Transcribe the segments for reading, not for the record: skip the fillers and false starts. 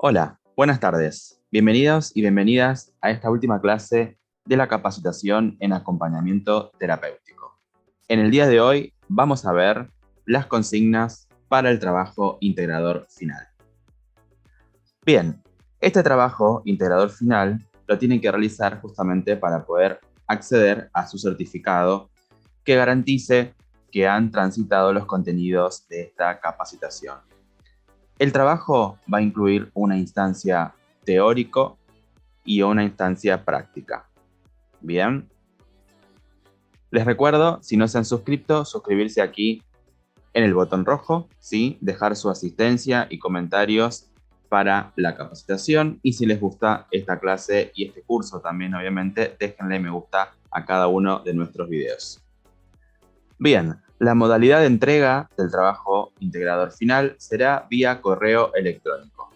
Hola, buenas tardes. Bienvenidos y bienvenidas a esta última clase de la capacitación en acompañamiento terapéutico. En el día de hoy vamos a ver las consignas para el trabajo integrador final. Bien, este trabajo integrador final lo tienen que realizar justamente para poder acceder a su certificado que garantice que han transitado los contenidos de esta capacitación. El trabajo va a incluir una instancia teórico y una instancia práctica. Bien. Les recuerdo, si no se han suscrito, suscribirse aquí en el botón rojo, ¿sí? Dejar su asistencia y comentarios para la capacitación. Y si les gusta esta clase y este curso también, obviamente, déjenle me gusta a cada uno de nuestros videos. Bien, la modalidad de entrega del trabajo integrador final será vía correo electrónico.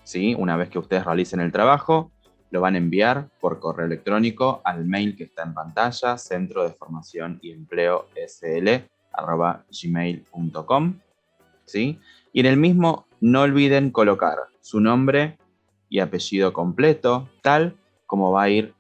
¿Sí? Una vez que ustedes realicen el trabajo, lo van a enviar por correo electrónico al mail que está en pantalla, centro de formación y empleo sl@gmail.com. ¿Sí? Y en el mismo no olviden colocar su nombre y apellido completo, tal como va a ir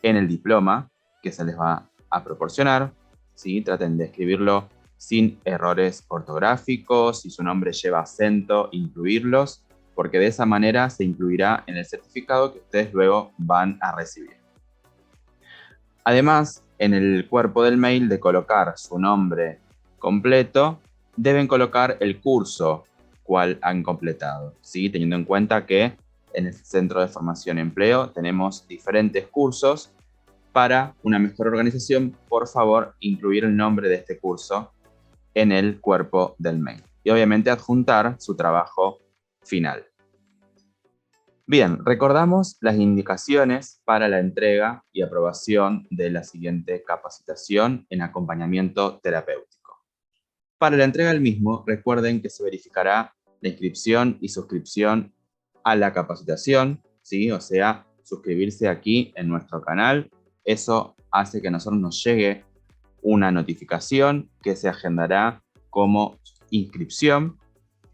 en el diploma que se les va a proporcionar. ¿Sí? Traten de escribirlo sin errores ortográficos, si su nombre lleva acento, incluirlos, porque de esa manera se incluirá en el certificado que ustedes luego van a recibir. Además, en el cuerpo del mail de colocar su nombre completo, deben colocar el curso cual han completado, ¿sí? Teniendo en cuenta que en el Centro de Formación y Empleo tenemos diferentes cursos. Para una mejor organización, por favor, incluir el nombre de este curso en el cuerpo del mail. Y obviamente adjuntar su trabajo final. Bien, recordamos las indicaciones para la entrega y aprobación de la siguiente capacitación en acompañamiento terapéutico. Para la entrega del mismo, recuerden que se verificará la inscripción y suscripción a la capacitación, ¿sí? O sea, suscribirse aquí en nuestro canal. Eso hace que a nosotros nos llegue una notificación que se agendará como inscripción,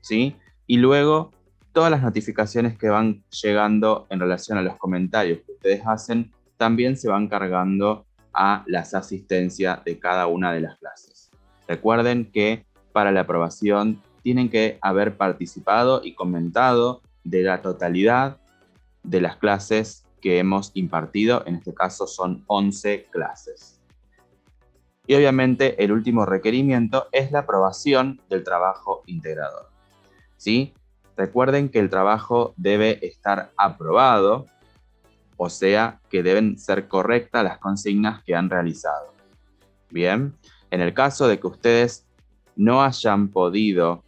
¿sí? Y luego todas las notificaciones que van llegando en relación a los comentarios que ustedes hacen también se van cargando a las asistencias de cada una de las clases. Recuerden que para la aprobación tienen que haber participado y comentado de la totalidad de las clases que hemos impartido. En este caso son 11 clases. Y obviamente el último requerimiento es la aprobación del trabajo integrador, ¿sí? Recuerden que el trabajo debe estar aprobado, o sea que deben ser correctas las consignas que han realizado. Bien, en el caso de que ustedes no hayan podido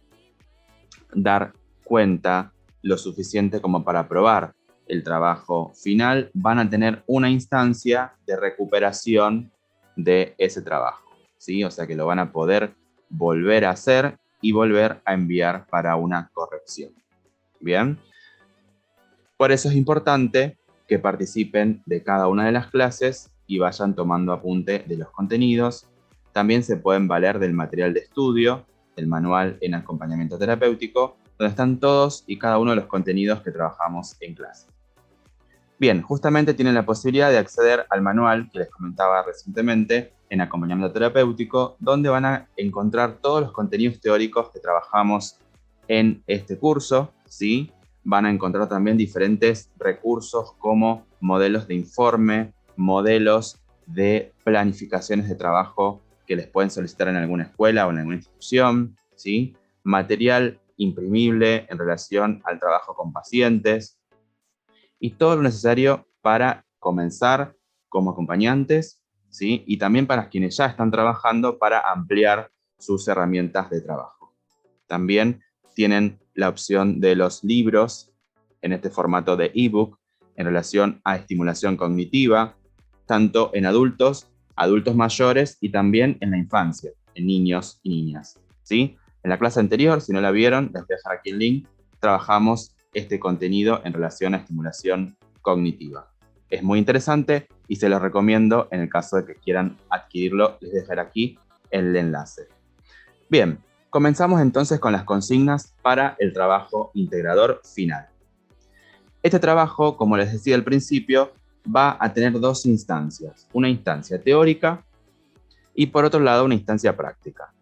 dar cuenta lo suficiente como para aprobar el trabajo final, van a tener una instancia de recuperación de ese trabajo, ¿sí? O sea que lo van a poder volver a hacer y volver a enviar para una corrección. Bien, por eso es importante que participen de cada una de las clases y vayan tomando apunte de los contenidos. También se pueden valer del material de estudio, del manual en acompañamiento terapéutico, donde están todos y cada uno de los contenidos que trabajamos en clase. Bien, justamente tienen la posibilidad de acceder al manual que les comentaba recientemente en acompañamiento terapéutico, donde van a encontrar todos los contenidos teóricos que trabajamos en este curso, ¿sí? Van a encontrar también diferentes recursos como modelos de informe, modelos de planificaciones de trabajo que les pueden solicitar en alguna escuela o en alguna institución, ¿sí? Material imprimible en relación al trabajo con pacientes y todo lo necesario para comenzar como acompañantes, ¿sí? Y también para quienes ya están trabajando para ampliar sus herramientas de trabajo. También tienen la opción de los libros en este formato de ebook en relación a estimulación cognitiva, tanto en adultos, adultos mayores y también en la infancia, en niños y niñas, ¿sí? En la clase anterior, si no la vieron, les voy a dejar aquí el link, trabajamos este contenido en relación a estimulación cognitiva. Es muy interesante y se los recomiendo en el caso de que quieran adquirirlo, les dejaré aquí el enlace. Bien, comenzamos entonces con las consignas para el trabajo integrador final. Este trabajo, como les decía al principio, va a tener dos instancias. Una instancia teórica y por otro lado una instancia práctica.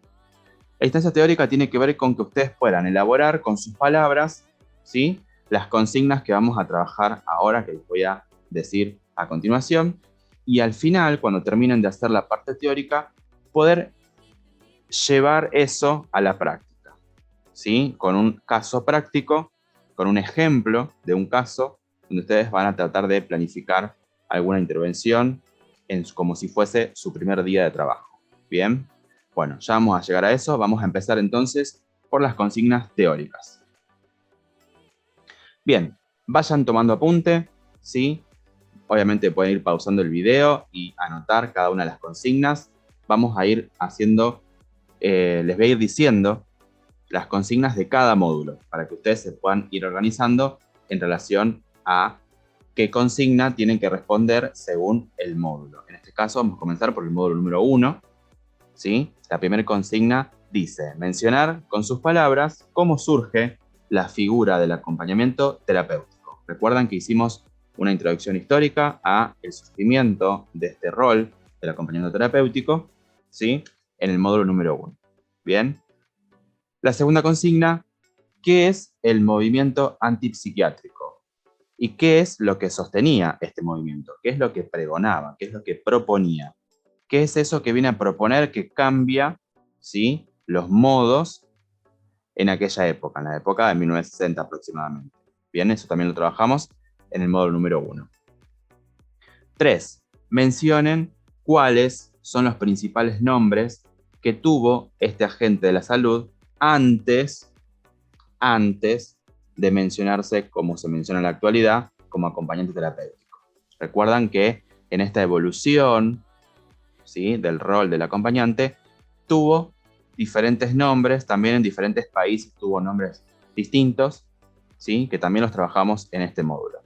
La instancia teórica tiene que ver con que ustedes puedan elaborar con sus palabras, ¿sí?, las consignas que vamos a trabajar ahora, que les voy a decir a continuación, y al final, cuando terminen de hacer la parte teórica, poder llevar eso a la práctica, ¿sí?, con un caso práctico, con un ejemplo de un caso, donde ustedes van a tratar de planificar alguna intervención como si fuese su primer día de trabajo. ¿Bien? Bueno, ya vamos a llegar a eso. Vamos a empezar entonces por las consignas teóricas. Bien, vayan tomando apunte, ¿sí? Obviamente pueden ir pausando el video y anotar cada una de las consignas. Vamos a ir haciendo, les voy a ir diciendo las consignas de cada módulo para que ustedes se puedan ir organizando en relación a qué consigna tienen que responder según el módulo. En este caso vamos a comenzar por el módulo número 1, ¿sí? La primera consigna dice: mencionar con sus palabras cómo surge la figura del acompañamiento terapéutico. Recuerdan que hicimos una introducción histórica a el surgimiento de este rol del acompañamiento terapéutico, ¿sí?, en el módulo número 1. Bien. La segunda consigna: ¿qué es el movimiento antipsiquiátrico? ¿Y qué es lo que sostenía este movimiento? ¿Qué es lo que pregonaba? ¿Qué es lo que proponía? ¿Qué es eso que viene a proponer que cambia, ¿sí?, los modos en aquella época, en la época de 1960 aproximadamente? Bien, eso también lo trabajamos en el módulo número 1. 3. Mencionen cuáles son los principales nombres que tuvo este agente de la salud antes de mencionarse, como se menciona en la actualidad, como acompañante terapéutico. Recuerdan que en esta evolución, ¿sí?, del rol del acompañante, tuvo diferentes nombres, también en diferentes países tuvo nombres distintos, ¿sí?, que también los trabajamos en este módulo.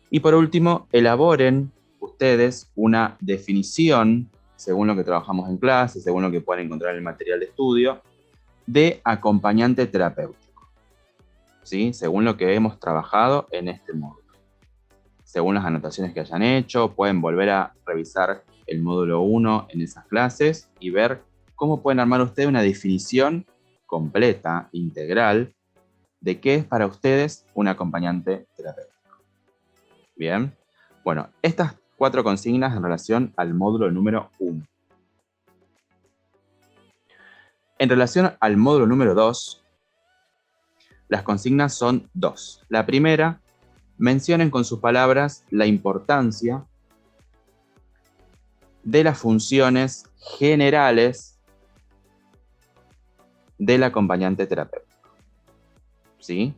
Y por último, elaboren ustedes una definición, según lo que trabajamos en clase, según lo que pueden encontrar en el material de estudio, de acompañante terapéutico, ¿sí?, según lo que hemos trabajado en este módulo. Según las anotaciones que hayan hecho, pueden volver a revisar el módulo 1 en esas clases y ver cómo pueden armar ustedes una definición completa, integral, de qué es para ustedes un acompañante terapéutico. Bien, bueno, estas 4 consignas en relación al módulo número 1. En relación al módulo número 2, las consignas son 2. La primera: mencionen con sus palabras la importancia de las funciones generales del acompañante terapéutico, ¿sí?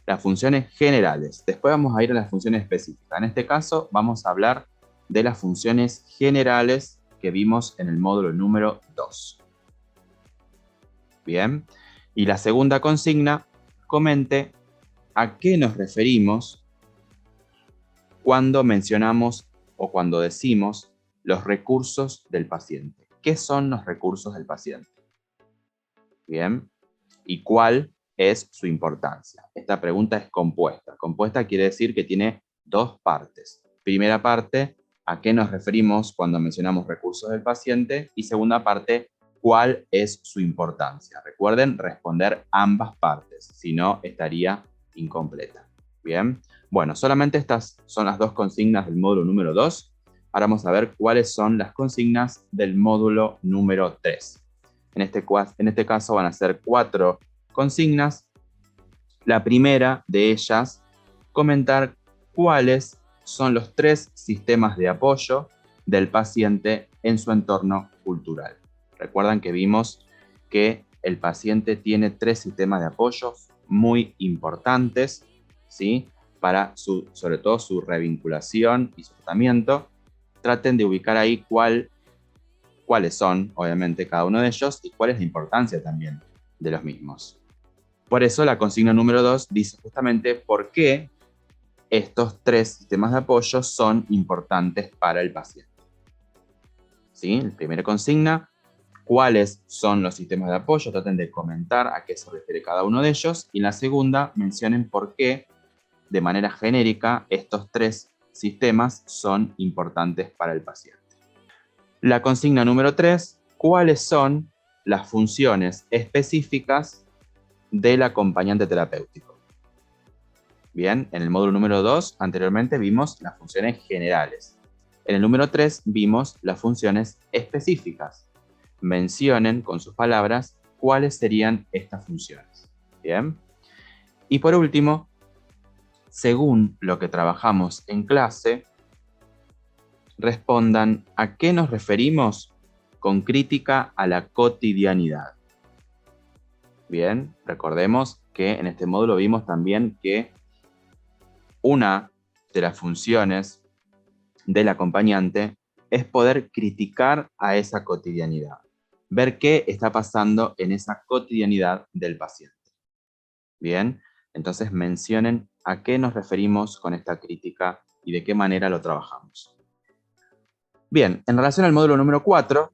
Las funciones generales. Después vamos a ir a las funciones específicas. En este caso vamos a hablar de las funciones generales que vimos en el módulo número 2. Bien. Y la segunda consigna: comente a qué nos referimos cuando mencionamos o cuando decimos los recursos del paciente. ¿Qué son los recursos del paciente? Bien. ¿Y cuál es su importancia? Esta pregunta es compuesta. Compuesta quiere decir que tiene 2 partes. Primera parte: ¿a qué nos referimos cuando mencionamos recursos del paciente? Y segunda parte: ¿cuál es su importancia? Recuerden responder ambas partes, si no estaría incompleta. Bien. Bueno, solamente estas son las 2 consignas del módulo número 2. Ahora vamos a ver cuáles son las consignas del módulo número 3. En este caso van a ser 4 consignas. La primera de ellas: comentar cuáles son los 3 sistemas de apoyo del paciente en su entorno cultural. Recuerdan que vimos que el paciente tiene 3 sistemas de apoyo muy importantes, ¿sí?, para sobre todo su revinculación y su tratamiento. Traten de ubicar ahí cuáles son, obviamente, cada uno de ellos y cuál es la importancia también de los mismos. Por eso la consigna número 2 dice justamente por qué estos 3 sistemas de apoyo son importantes para el paciente. ¿Sí? La primera consigna: cuáles son los sistemas de apoyo, traten de comentar a qué se refiere cada uno de ellos. Y en la segunda, mencionen por qué de manera genérica, estos 3 sistemas son importantes para el paciente. La consigna número 3, ¿cuáles son las funciones específicas del acompañante terapéutico? Bien, en el módulo número 2 anteriormente vimos las funciones generales. En el número 3 vimos las funciones específicas. Mencionen con sus palabras cuáles serían estas funciones. Bien. Y por último, según lo que trabajamos en clase, respondan a qué nos referimos con crítica a la cotidianidad. Bien, recordemos que en este módulo vimos también que una de las funciones del acompañante es poder criticar a esa cotidianidad, ver qué está pasando en esa cotidianidad del paciente. Bien, entonces mencionen a qué nos referimos con esta crítica y de qué manera lo trabajamos. Bien, en relación al módulo número 4,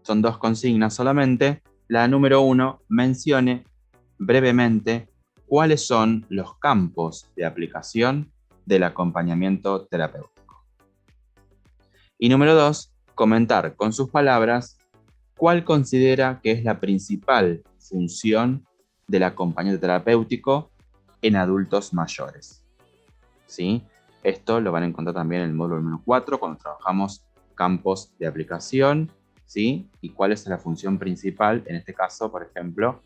son 2 consignas solamente. La número 1, mencione brevemente cuáles son los campos de aplicación del acompañamiento terapéutico. Y número 2, comentar con sus palabras cuál considera que es la principal función del acompañante terapéutico en adultos mayores. ¿Sí? Esto lo van a encontrar también en el módulo número 4 cuando trabajamos campos de aplicación, ¿sí? Y cuál es la función principal, en este caso, por ejemplo,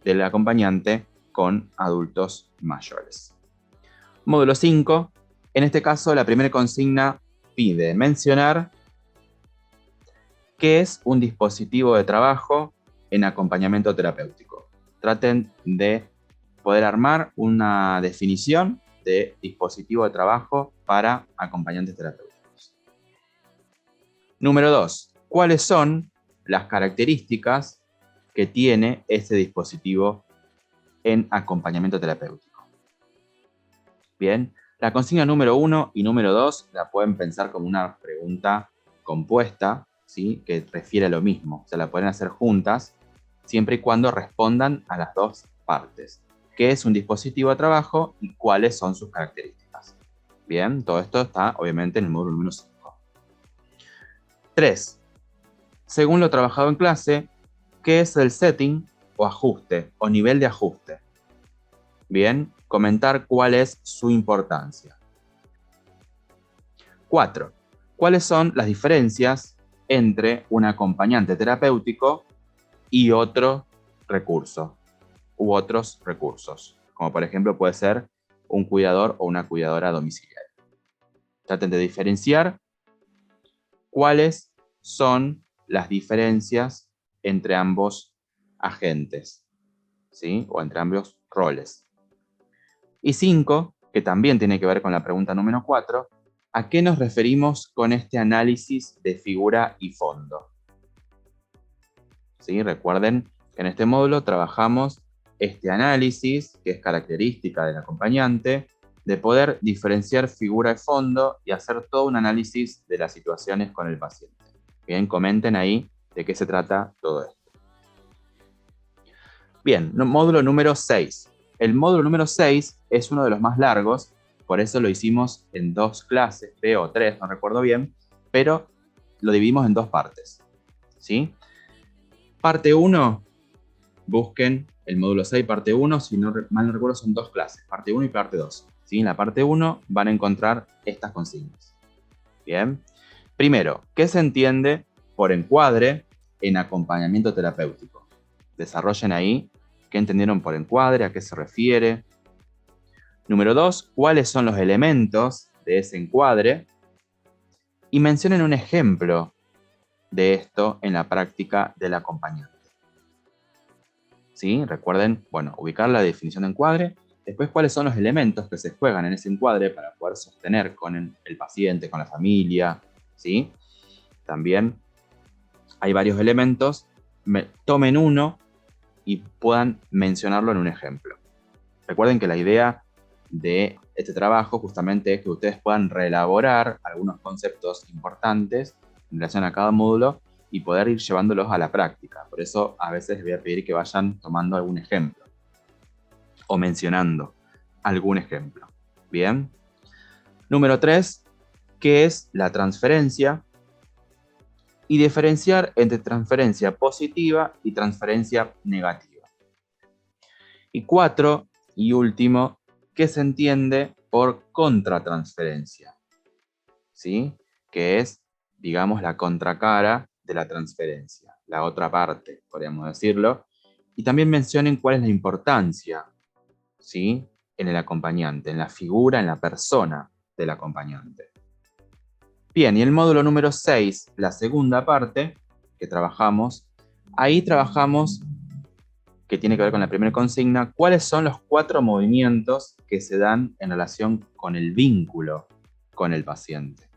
del acompañante con adultos mayores. Módulo 5, en este caso la primera consigna pide mencionar qué es un dispositivo de trabajo en acompañamiento terapéutico. Traten de poder armar una definición de dispositivo de trabajo para acompañantes terapéuticos. Número 2, ¿cuáles son las características que tiene este dispositivo en acompañamiento terapéutico? Bien, la consigna número 1 y número 2 la pueden pensar como una pregunta compuesta, ¿sí? Que refiere a lo mismo. Se la pueden hacer juntas, siempre y cuando respondan a las 2 partes. ¿Qué es un dispositivo de trabajo y cuáles son sus características? Bien, todo esto está obviamente en el módulo número 5. 3. Según lo trabajado en clase, ¿qué es el setting o ajuste o nivel de ajuste? Bien, comentar cuál es su importancia. 4. ¿Cuáles son las diferencias entre un acompañante terapéutico y otro recurso u otros recursos? Como por ejemplo puede ser un cuidador o una cuidadora domiciliaria. Traten de diferenciar cuáles son las diferencias entre ambos agentes, ¿sí? O entre ambos roles. Y 5, que también tiene que ver con la pregunta número 4, ¿a qué nos referimos con este análisis de figura y fondo? ¿Sí? Recuerden que en este módulo trabajamos este análisis, que es característica del acompañante, de poder diferenciar figura y fondo y hacer todo un análisis de las situaciones con el paciente. Bien, comenten ahí de qué se trata todo esto. Bien, módulo número 6. El módulo número 6 es uno de los más largos, por eso lo hicimos en 2 clases, creo, o 3, no recuerdo bien, pero lo dividimos en 2 partes. ¿Sí? Parte 1, busquen el módulo 6, parte 1, si no mal no recuerdo son 2 clases, parte 1 y parte 2. ¿Sí? En la parte 1 van a encontrar estas consignas. Bien. Primero, ¿qué se entiende por encuadre en acompañamiento terapéutico? Desarrollen ahí qué entendieron por encuadre, a qué se refiere. Número 2, ¿cuáles son los elementos de ese encuadre? Y mencionen un ejemplo de esto en la práctica del acompañante. ¿Sí? Recuerden, bueno, ubicar la definición de encuadre, después cuáles son los elementos que se juegan en ese encuadre para poder sostener con el paciente, con la familia, ¿sí? También hay varios elementos, tomen uno y puedan mencionarlo en un ejemplo. Recuerden que la idea de este trabajo justamente es que ustedes puedan reelaborar algunos conceptos importantes en relación a cada módulo y poder ir llevándolos a la práctica. Por eso a veces les voy a pedir que vayan tomando algún ejemplo o mencionando algún ejemplo. Bien. Número 3, ¿qué es la transferencia? Y diferenciar entre transferencia positiva y transferencia negativa. Y 4, y último, ¿qué se entiende por contratransferencia? ¿Sí? Que es, digamos, la contracara de la transferencia, la otra parte, podríamos decirlo. Y también mencionen cuál es la importancia, ¿sí? En el acompañante, en la figura, en la persona del acompañante. Bien, y el módulo número 6, la segunda parte que trabajamos, ahí trabajamos, que tiene que ver con la primera consigna, cuáles son los 4 movimientos que se dan en relación con el vínculo con el paciente.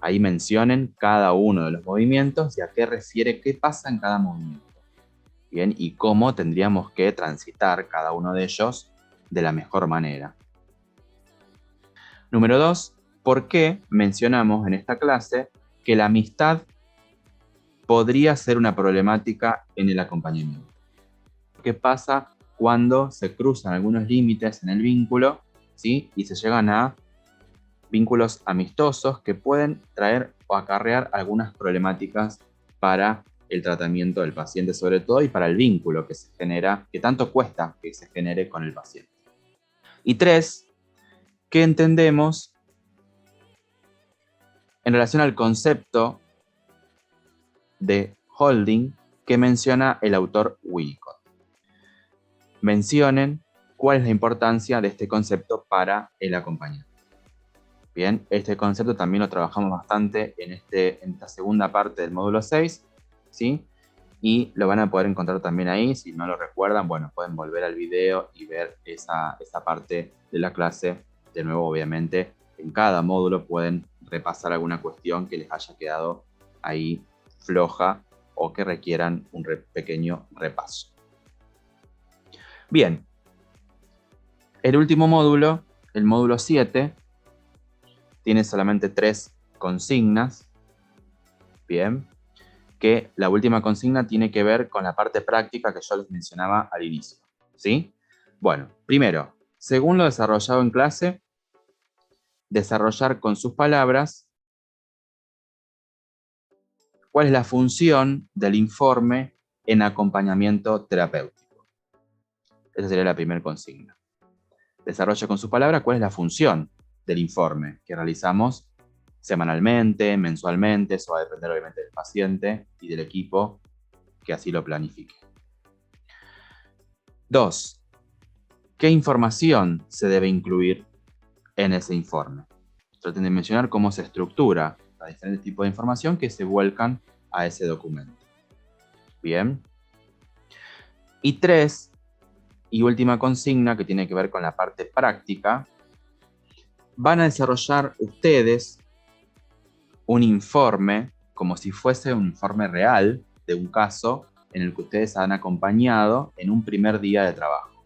Ahí mencionen cada uno de los movimientos y a qué refiere, qué pasa en cada movimiento. Bien, y cómo tendríamos que transitar cada uno de ellos de la mejor manera. Número 2, ¿por qué mencionamos en esta clase que la amistad podría ser una problemática en el acompañamiento? ¿Qué pasa cuando se cruzan algunos límites en el vínculo, ¿sí? Y se llegan a vínculos amistosos que pueden traer o acarrear algunas problemáticas para el tratamiento del paciente, sobre todo, y para el vínculo que se genera, que tanto cuesta que se genere con el paciente? Y 3, ¿qué entendemos en relación al concepto de holding que menciona el autor Winnicott? Mencionen cuál es la importancia de este concepto para el acompañante. Bien, este concepto también lo trabajamos bastante en esta segunda parte del módulo 6, ¿sí? Y lo van a poder encontrar también ahí. Si no lo recuerdan, bueno, pueden volver al video y ver esa parte de la clase. De nuevo, obviamente, en cada módulo pueden repasar alguna cuestión que les haya quedado ahí floja o que requieran un pequeño repaso. Bien, el último módulo, el módulo 7, tiene solamente 3 consignas. Bien, que la última consigna tiene que ver con la parte práctica que yo les mencionaba al inicio, ¿sí? Bueno, primero, según lo desarrollado en clase, desarrollar con sus palabras cuál es la función del informe en acompañamiento terapéutico. Esa sería la primera consigna. Desarrolla con sus palabras cuál es la función del informe que realizamos semanalmente, mensualmente. Eso va a depender obviamente del paciente y del equipo que así lo planifique. 2. ¿Qué información se debe incluir en ese informe? Traten de mencionar cómo se estructura los diferentes tipos de información que se vuelcan a ese documento. Bien. Y 3, y última consigna que tiene que ver con la parte práctica, van a desarrollar ustedes un informe como si fuese un informe real de un caso en el que ustedes han acompañado en un primer día de trabajo.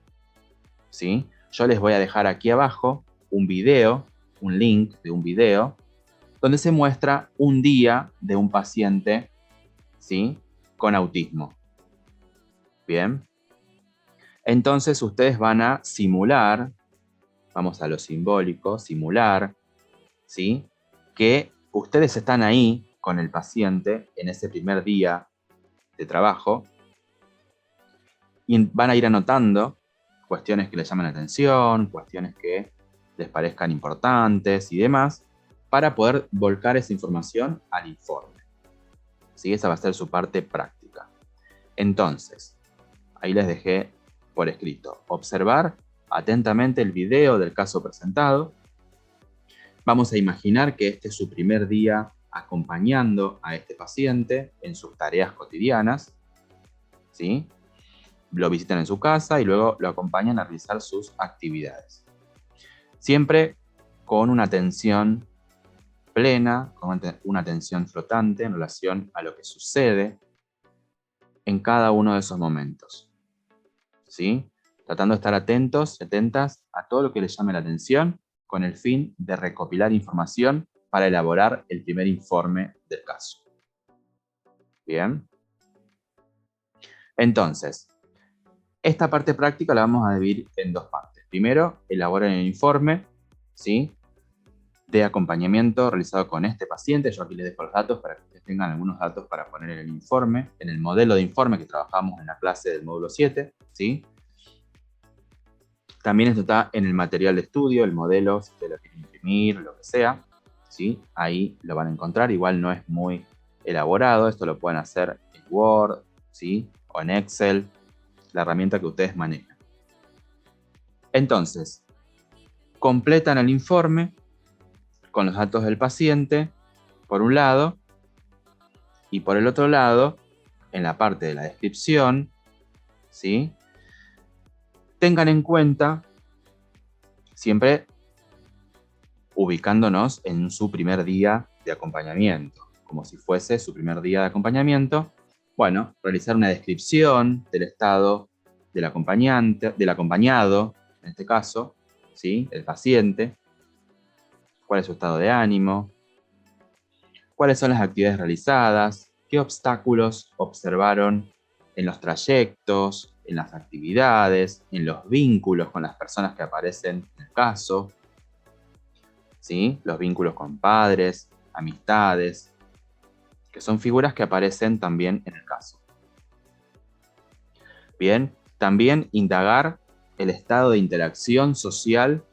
¿Sí? Yo les voy a dejar aquí abajo un video, un link de un video, donde se muestra un día de un paciente, ¿sí? Con autismo. Bien. Entonces ustedes van a simular, vamos a lo simbólico, simular, ¿sí? Que ustedes están ahí con el paciente en ese primer día de trabajo y van a ir anotando cuestiones que les llaman la atención, cuestiones que les parezcan importantes y demás, para poder volcar esa información al informe. ¿Sí? Esa va a ser su parte práctica. Entonces, ahí les dejé por escrito: observar atentamente el video del caso presentado. Vamos a imaginar que este es su primer día acompañando a este paciente en sus tareas cotidianas, ¿sí? Lo visitan en su casa y luego lo acompañan a realizar sus actividades. Siempre con una atención plena, con una atención flotante en relación a lo que sucede en cada uno de esos momentos, ¿sí? Tratando de estar atentos, atentas a todo lo que les llame la atención, con el fin de recopilar información para elaborar el primer informe del caso. Bien. Entonces, esta parte práctica la vamos a dividir en 2 partes. Primero, elaboren el informe ¿sí?, de acompañamiento realizado con este paciente. Yo aquí les dejo los datos para que ustedes tengan algunos datos para poner en el informe, en el modelo de informe que trabajamos en la clase del módulo 7, ¿sí? También esto está en el material de estudio, el modelo, si ustedes lo quieren imprimir, lo que sea, ¿sí? Ahí lo van a encontrar. Igual no es muy elaborado, esto lo pueden hacer en Word, ¿sí?, o en Excel, la herramienta que ustedes manejan. Entonces, completan el informe con los datos del paciente, por un lado, y por el otro lado, en la parte de la descripción, ¿sí?, tengan en cuenta, siempre ubicándonos en su primer día de acompañamiento, como si fuese su primer día de acompañamiento, bueno, realizar una descripción del estado del acompañante, del acompañado, en este caso, ¿sí?, el paciente, cuál es su estado de ánimo, cuáles son las actividades realizadas, qué obstáculos observaron en los trayectos, en las actividades, en los vínculos con las personas que aparecen en el caso, ¿sí?, los vínculos con padres, amistades, que son figuras que aparecen también en el caso. Bien, también indagar el estado de interacción social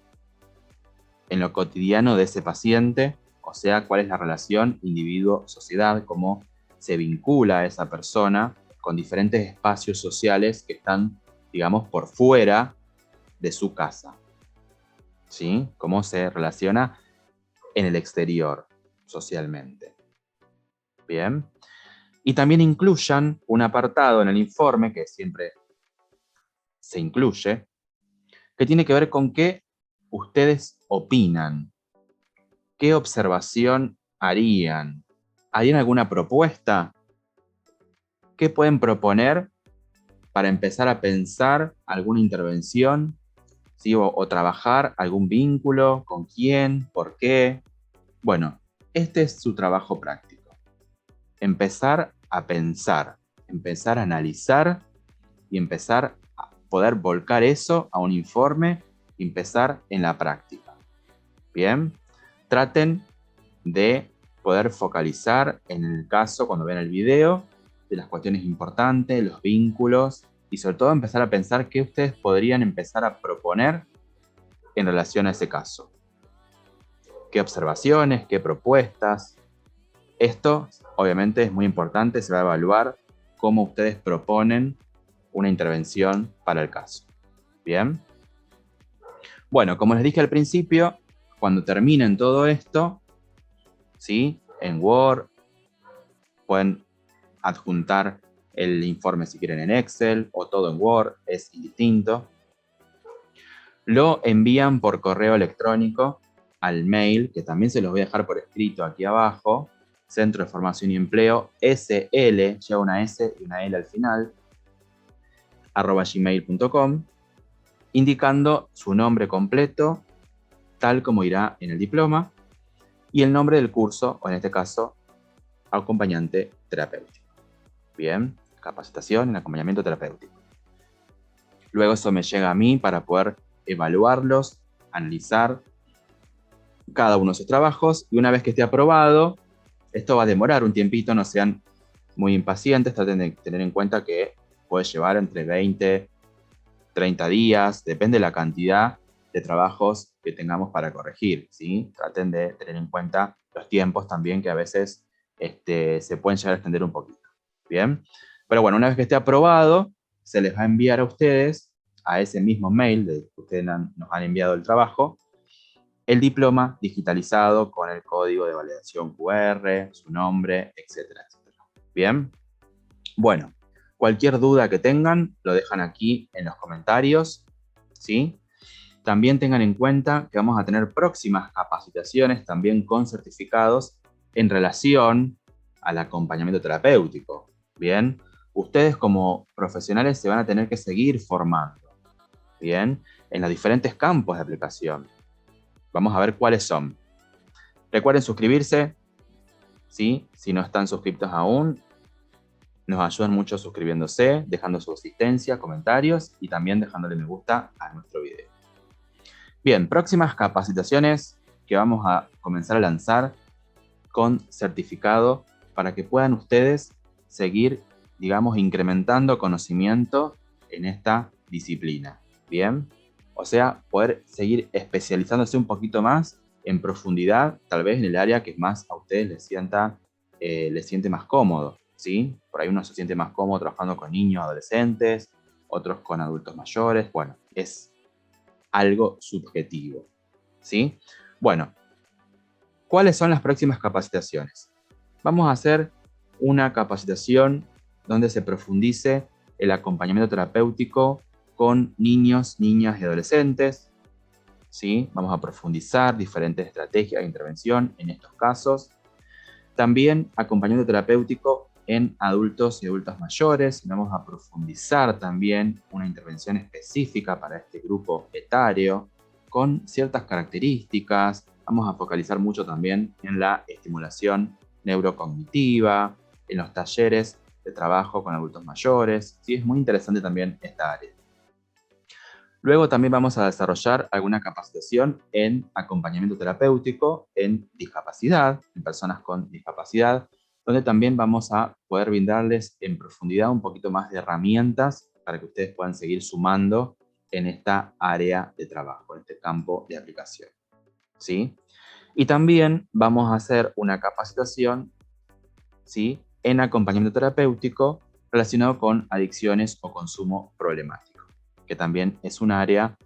en lo cotidiano de ese paciente, o sea, cuál es la relación individuo-sociedad, cómo se vincula a esa persona con diferentes espacios sociales que están, digamos, por fuera de su casa, ¿sí? Cómo se relaciona en el exterior socialmente. Bien. Y también incluyan un apartado en el informe, que siempre se incluye, que tiene que ver con qué ustedes opinan, qué observación harían, ¿harían alguna propuesta? ¿Qué pueden proponer para empezar a pensar alguna intervención? ¿Sí? O trabajar algún vínculo, con quién, por qué. Bueno, este es su trabajo práctico. Empezar a pensar, empezar a analizar y empezar a poder volcar eso a un informe y empezar en la práctica. Bien, traten de poder focalizar en el caso, cuando vean el video, de las cuestiones importantes, los vínculos, y sobre todo empezar a pensar qué ustedes podrían empezar a proponer en relación a ese caso. ¿Qué observaciones, qué propuestas? Esto, obviamente, es muy importante, se va a evaluar cómo ustedes proponen una intervención para el caso. Bien. Bueno, como les dije al principio, cuando terminen todo esto, ¿sí?, en Word, pueden adjuntar el informe si quieren en Excel o todo en Word, es indistinto. Lo envían por correo electrónico al mail, que también se los voy a dejar por escrito aquí abajo, Centro de Formación y Empleo, SL, lleva una S y una L al final, @gmail.com, indicando su nombre completo, tal como irá en el diploma, y el nombre del curso, o en este caso, acompañante terapéutico. Bien, capacitación en acompañamiento terapéutico. Luego eso me llega a mí para poder evaluarlos, analizar cada uno de sus trabajos, y una vez que esté aprobado, esto va a demorar un tiempito, no sean muy impacientes, traten de tener en cuenta que puede llevar entre 20, 30 días, depende de la cantidad de trabajos que tengamos para corregir, ¿sí? Traten de tener en cuenta los tiempos también, que a veces se pueden llegar a extender un poquito. Bien, pero bueno, una vez que esté aprobado, se les va a enviar a ustedes, a ese mismo mail de que ustedes nos han enviado el trabajo, el diploma digitalizado con el código de validación QR, su nombre, etcétera, etcétera. Bien, bueno, cualquier duda que tengan, lo dejan aquí en los comentarios, ¿sí? También tengan en cuenta que vamos a tener próximas capacitaciones también con certificados en relación al acompañamiento terapéutico. Bien, ustedes como profesionales se van a tener que seguir formando, bien, en los diferentes campos de aplicación. Vamos a ver cuáles son. Recuerden suscribirse, ¿sí? Si no están suscritos aún, nos ayudan mucho suscribiéndose, dejando su asistencia, comentarios y también dejándole me gusta a nuestro video. Bien, próximas capacitaciones que vamos a comenzar a lanzar con certificado para que puedan ustedes seguir, digamos, incrementando conocimiento en esta disciplina. Bien, o sea, poder seguir especializándose un poquito más en profundidad, tal vez en el área que más a ustedes les siente más cómodo, ¿sí? Por ahí uno se siente más cómodo trabajando con niños, adolescentes, otros con adultos mayores. Bueno, es algo subjetivo, ¿sí? Bueno, ¿cuáles son las próximas capacitaciones? Vamos a hacer una capacitación donde se profundice el acompañamiento terapéutico con niños, niñas y adolescentes, ¿sí? Vamos a profundizar diferentes estrategias de intervención en estos casos. También acompañamiento terapéutico en adultos y adultas mayores. Vamos a profundizar también una intervención específica para este grupo etario con ciertas características. Vamos a focalizar mucho también en la estimulación neurocognitiva, en los talleres de trabajo con adultos mayores. Sí, es muy interesante también esta área. Luego también vamos a desarrollar alguna capacitación en acompañamiento terapéutico en discapacidad, en personas con discapacidad, donde también vamos a poder brindarles en profundidad un poquito más de herramientas para que ustedes puedan seguir sumando en esta área de trabajo, en este campo de aplicación, ¿sí? Y también vamos a hacer una capacitación, ¿sí?, en acompañamiento terapéutico relacionado con adicciones o consumo problemático, que también es un área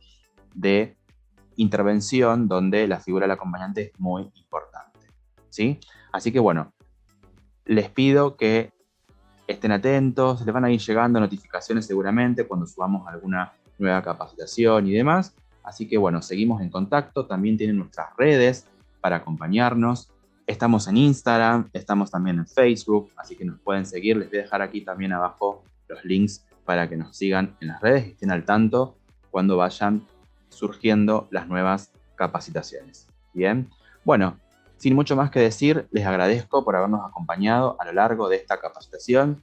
de intervención donde la figura del acompañante es muy importante, ¿sí? Así que bueno, les pido que estén atentos, les van a ir llegando notificaciones seguramente cuando subamos alguna nueva capacitación y demás. Así que bueno, seguimos en contacto, también tienen nuestras redes para acompañarnos. Estamos en Instagram, estamos también en Facebook, así que nos pueden seguir. Les voy a dejar aquí también abajo los links para que nos sigan en las redes y estén al tanto cuando vayan surgiendo las nuevas capacitaciones. Bien, bueno, sin mucho más que decir, les agradezco por habernos acompañado a lo largo de esta capacitación.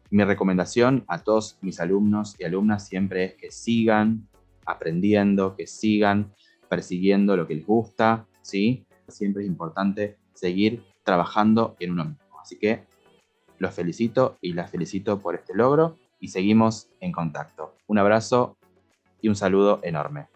Mi recomendación a todos mis alumnos y alumnas siempre es que sigan aprendiendo, que sigan persiguiendo lo que les gusta, ¿sí? Siempre es importante seguir trabajando en uno mismo. Así que los felicito y las felicito por este logro y seguimos en contacto. Un abrazo y un saludo enorme.